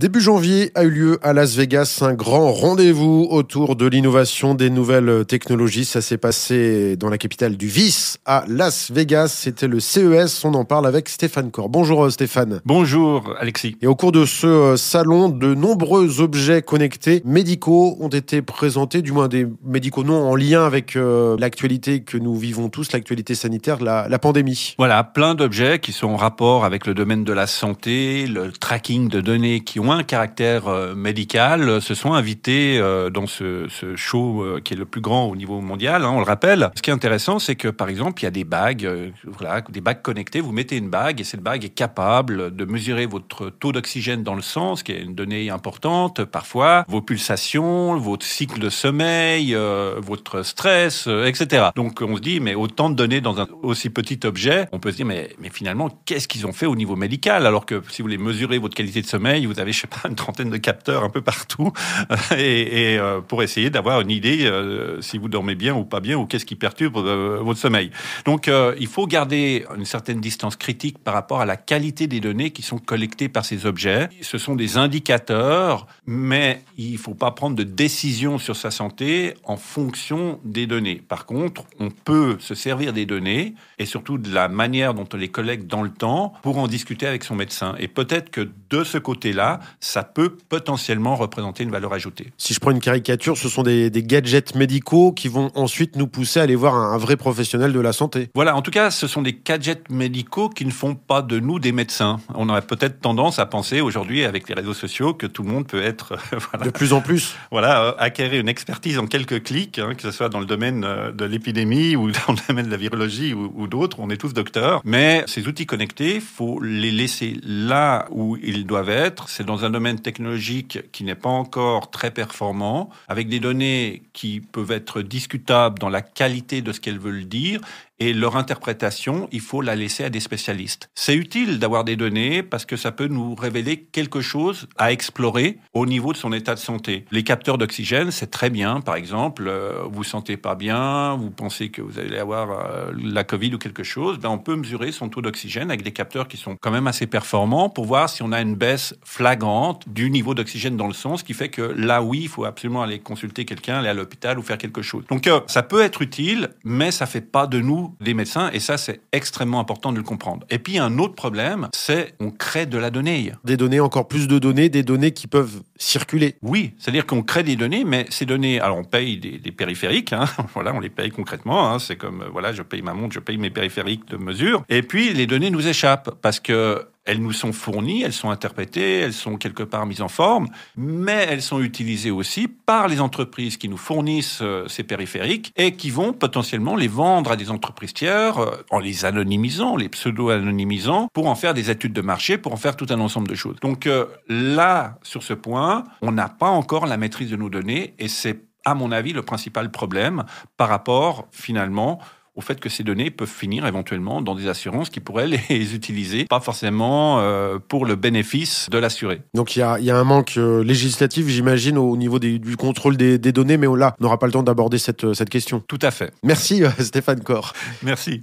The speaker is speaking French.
Début janvier a eu lieu à Las Vegas un grand rendez-vous autour de l'innovation des nouvelles technologies. Ça s'est passé dans la capitale du vice, à Las Vegas. C'était le CES. On en parle avec Stéphane Corr. Bonjour Stéphane. Bonjour Alexis. Et au cours de ce salon, de nombreux objets connectés médicaux ont été présentés, du moins des médicaux non en lien avec l'actualité que nous vivons tous, l'actualité sanitaire, la pandémie. Voilà, plein d'objets qui sont en rapport avec le domaine de la santé, le tracking de données qui ont un caractère médical, se sont invités dans ce show qui est le plus grand au niveau mondial, on le rappelle. Ce qui est intéressant, c'est que par exemple, il y a des bagues, des bagues connectées. Vous mettez une bague et cette bague est capable de mesurer votre taux d'oxygène dans le sang, ce qui est une donnée importante parfois, vos pulsations, votre cycle de sommeil, votre stress, etc. Donc on se dit, mais autant de données dans un aussi petit objet, on peut se dire, mais finalement, qu'est-ce qu'ils ont fait au niveau médical? Alors que si vous voulez mesurer votre qualité de sommeil, vous avez, je sais pas, une trentaine de capteurs un peu partout, et pour essayer d'avoir une idée si vous dormez bien ou pas bien, ou qu'est-ce qui perturbe votre sommeil. Donc il faut garder une certaine distance critique par rapport à la qualité des données qui sont collectées par ces objets. Ce sont des indicateurs, mais il faut pas prendre de décision sur sa santé en fonction des données. Par contre, on peut se servir des données et surtout de la manière dont on les collecte dans le temps pour en discuter avec son médecin. Et peut-être que de ce côté-là, ça peut potentiellement représenter une valeur ajoutée. Si je prends une caricature, ce sont des gadgets médicaux qui vont ensuite nous pousser à aller voir un vrai professionnel de la santé. Voilà, en tout cas, ce sont des gadgets médicaux qui ne font pas de nous des médecins. On aurait peut-être tendance à penser aujourd'hui, avec les réseaux sociaux, que tout le monde peut être... De plus en plus. Voilà, acquérir une expertise en quelques clics, que ce soit dans le domaine de l'épidémie ou dans le domaine de la virologie ou d'autres, on est tous docteurs. Mais ces outils connectés, il faut les laisser là où ils doivent être. C'est dans un domaine technologique qui n'est pas encore très performant, avec des données qui peuvent être discutables dans la qualité de ce qu'elles veulent dire, et leur interprétation, il faut la laisser à des spécialistes. C'est utile d'avoir des données parce que ça peut nous révéler quelque chose à explorer au niveau de son état de santé. Les capteurs d'oxygène, c'est très bien. Par exemple, vous vous sentez pas bien, vous pensez que vous allez avoir la Covid ou quelque chose, on peut mesurer son taux d'oxygène avec des capteurs qui sont quand même assez performants pour voir si on a une baisse flagrante du niveau d'oxygène dans le sang, ce qui fait que là, oui, il faut absolument aller consulter quelqu'un, aller à l'hôpital ou faire quelque chose. Donc, ça peut être utile, mais ça fait pas de nous des médecins, et ça, c'est extrêmement important de le comprendre. Et puis, un autre problème, c'est on crée de la donnée. Des données, encore plus de données, des données qui peuvent circuler. Oui, c'est-à-dire qu'on crée des données, mais ces données, alors on paye des périphériques, voilà, on les paye concrètement, c'est comme, voilà, je paye ma montre, je paye mes périphériques de mesure, et puis les données nous échappent, parce que elles nous sont fournies, elles sont interprétées, elles sont quelque part mises en forme, mais elles sont utilisées aussi par les entreprises qui nous fournissent ces périphériques et qui vont potentiellement les vendre à des entreprises tiers en les anonymisant, les pseudo-anonymisant, pour en faire des études de marché, pour en faire tout un ensemble de choses. Donc là, sur ce point, on n'a pas encore la maîtrise de nos données et c'est, à mon avis, le principal problème par rapport, finalement, au fait que ces données peuvent finir éventuellement dans des assurances qui pourraient les utiliser, pas forcément pour le bénéfice de l'assuré. Donc il y a un manque législatif, j'imagine, au niveau du contrôle des données, mais là, on n'aura pas le temps d'aborder cette question. Tout à fait. Merci Stéphane Corr. Merci.